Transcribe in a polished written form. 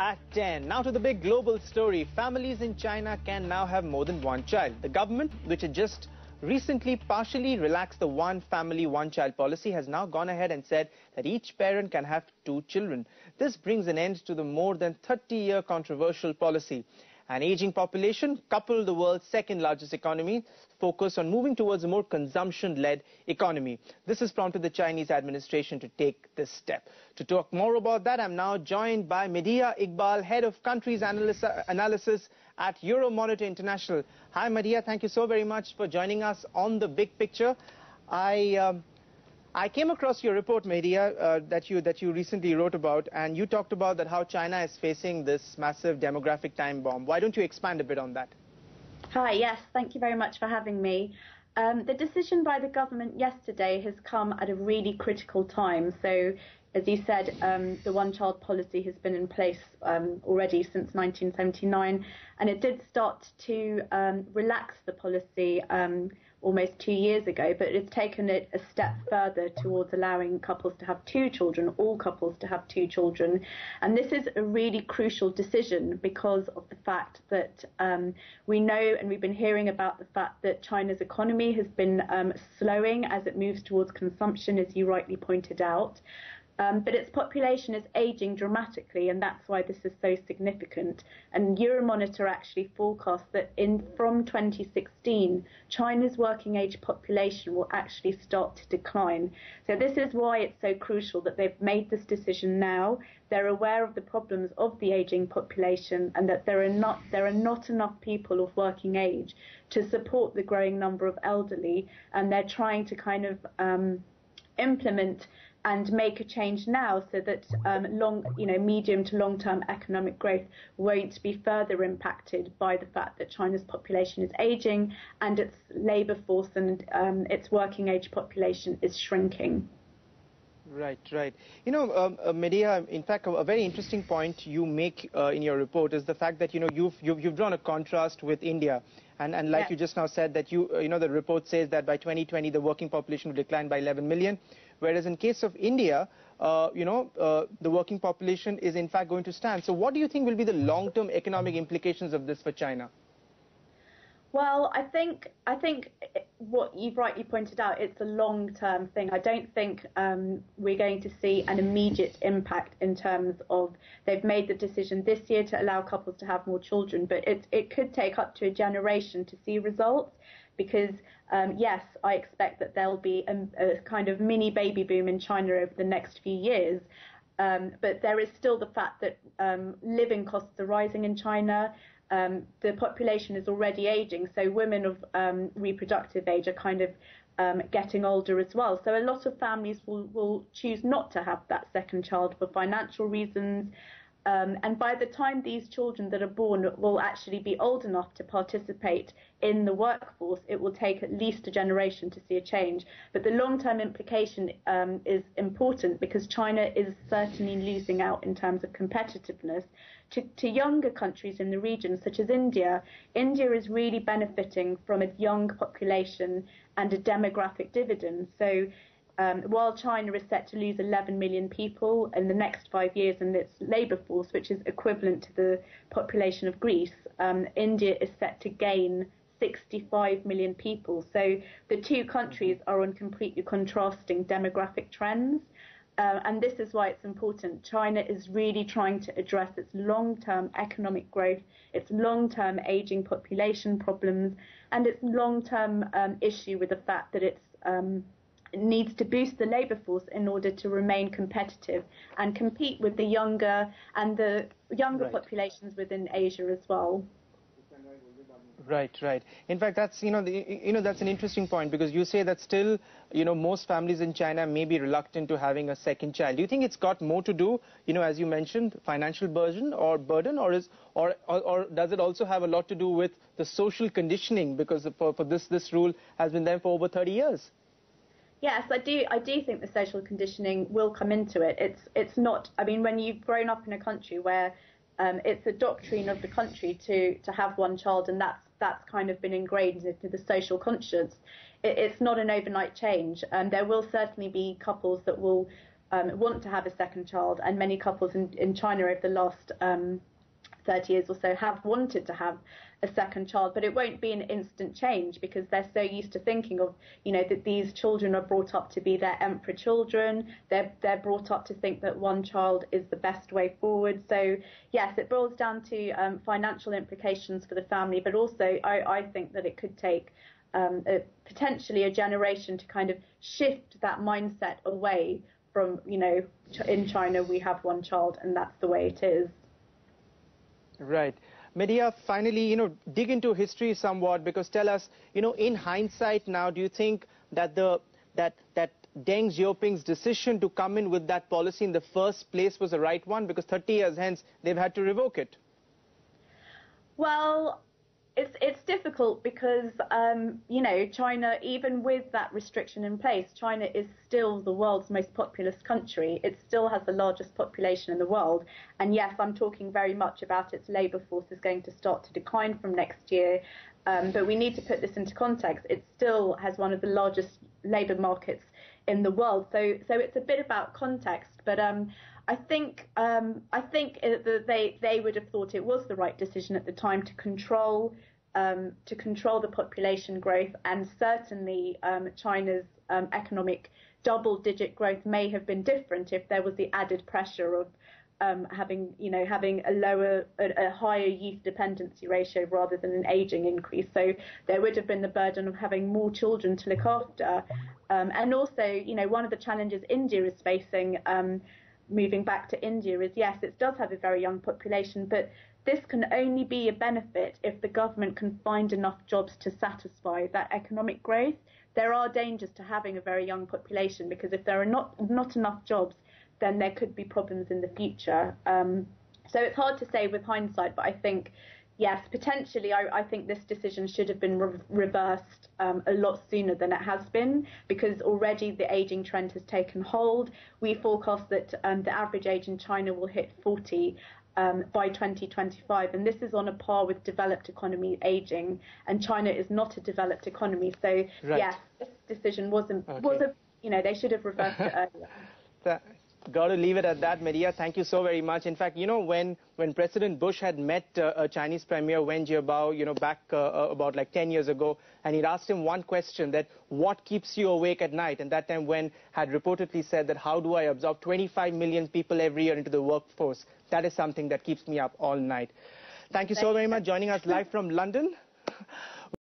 At 10. Now to the big global story. Families in China can now have more than one child. The government, which had just recently partially relaxed the one family, one child policy, has now gone ahead and said that each parent can have 2 children. This brings an end to the more than 30-year controversial policy. An aging population, coupled the world's second largest economy, focus on moving towards a more consumption-led economy. This has prompted the Chinese administration to take this step. To talk more about that, I'm now joined by Medea Iqbal, Head of Countries Analysis at Euromonitor International. Hi Medea, thank you so very much for joining us on The Big Picture. I came across your report, Medea, that you recently wrote about, and you talked about that how China is facing this massive demographic time bomb. Why don't you expand a bit on that? Hi, yes, thank you very much for having me. The decision by the government yesterday has come at a really critical time. So, as you said, the one-child policy has been in place already since 1979, and it did start to relax the policy almost 2 years ago, but it's taken it a step further towards allowing couples to have 2 children, all couples to have 2 children. And this is a really crucial decision because of the fact that we know, and we've been hearing about the fact that China's economy has been slowing as it moves towards consumption, as you rightly pointed out. But its population is aging dramatically, and that's why this is so significant. And Euromonitor actually forecasts that from 2016, China's working age population will actually start to decline. So this is why it's so crucial that they've made this decision now. They're aware of the problems of the aging population and that there are not enough people of working age to support the growing number of elderly, and they're trying to kind of implement and make a change now so that medium to long-term economic growth won't be further impacted by the fact that China's population is aging and its labour force and its working age population is shrinking. Right, right. You know, Medea, in fact, a very interesting point you make in your report is the fact that, you know, you've drawn a contrast with India. And like you just now said, that the report says that by 2020, the working population will decline by 11 million. Whereas in case of India, the working population is in fact going to stand. So what do you think will be the long-term economic implications of this for China? Well, I think what you've rightly pointed out, it's a long-term thing. I don't think we're going to see an immediate impact in terms of they've made the decision this year to allow couples to have more children, but it could take up to a generation to see results. Because, yes, I expect that there'll be a kind of mini baby boom in China over the next few years. But there is still the fact that living costs are rising in China. The population is already aging, so women of reproductive age are kind of getting older as well. So a lot of families will choose not to have that second child for financial reasons. And by the time these children that are born will actually be old enough to participate in the workforce, it will take at least a generation to see a change. But the long-term implication is important because China is certainly losing out in terms of competitiveness to younger countries in the region, such as India. India is really benefiting from a young population and a demographic dividend. So while China is set to lose 11 million people in the next 5 years in its labour force, which is equivalent to the population of Greece, India is set to gain 65 million people. So the two countries are on completely contrasting demographic trends. And this is why it's important. China is really trying to address its long-term economic growth, its long-term aging population problems, and its long-term issue with the fact that it needs to boost the labour force in order to remain competitive and compete with the younger populations within Asia as well. Right, right. In fact, that's that's an interesting point because you say that still, most families in China may be reluctant to having a second child. Do you think it's got more to do, as you mentioned, financial burden, or does it also have a lot to do with the social conditioning? Because for this rule has been there for over 30 years. Yes, I do think the social conditioning will come into it. It's not. I mean, when you've grown up in a country where it's a doctrine of the country to have one child, and that's kind of been ingrained into the social conscience. It's not an overnight change. There will certainly be couples that will want to have a second child, and many couples in China over the last 30 years or so have wanted to have a second child, but it won't be an instant change because they're so used to thinking of, that these children are brought up to be their emperor children. They're brought up to think that one child is the best way forward. So yes, it boils down to financial implications for the family, but also I think that it could take potentially a generation to kind of shift that mindset away from, in China we have one child and that's the way it is. Right. Medea, finally, dig into history somewhat, because tell us, in hindsight now, do you think that that Deng Xiaoping's decision to come in with that policy in the first place was the right one? Because 30 years hence, they've had to revoke it. Well, it's difficult because, China, even with that restriction in place, China is still the world's most populous country. It still has the largest population in the world. And yes, I'm talking very much about its labour force is going to start to decline from next year. But we need to put this into context. It still has one of the largest labour markets in the world. So it's a bit about context. But I think they would have thought it was the right decision at the time to control the population growth, and certainly China's economic double-digit growth may have been different if there was the added pressure of having a higher youth dependency ratio rather than an aging increase. So there would have been the burden of having more children to look after, and also one of the challenges India is facing. Moving back to India is, yes, it does have a very young population, but this can only be a benefit if the government can find enough jobs to satisfy that economic growth. There are dangers to having a very young population because if there are not enough jobs, then there could be problems in the future. So it's hard to say with hindsight, but I think, yes, potentially I think this decision should have been reversed a lot sooner than it has been, because already the ageing trend has taken hold. We forecast that the average age in China will hit 40 by 2025, and this is on a par with developed economy aging, and China is not a developed economy. So right. Yes, this decision they should have reversed it earlier. Got to leave it at that, Medea. Thank you so very much. In fact, when President Bush had met Chinese Premier Wen Jiabao, back about like 10 years ago, and he'd asked him one question, that what keeps you awake at night? And that time Wen had reportedly said that, how do I absorb 25 million people every year into the workforce? That is something that keeps me up all night. Thank you so very much joining us live from London.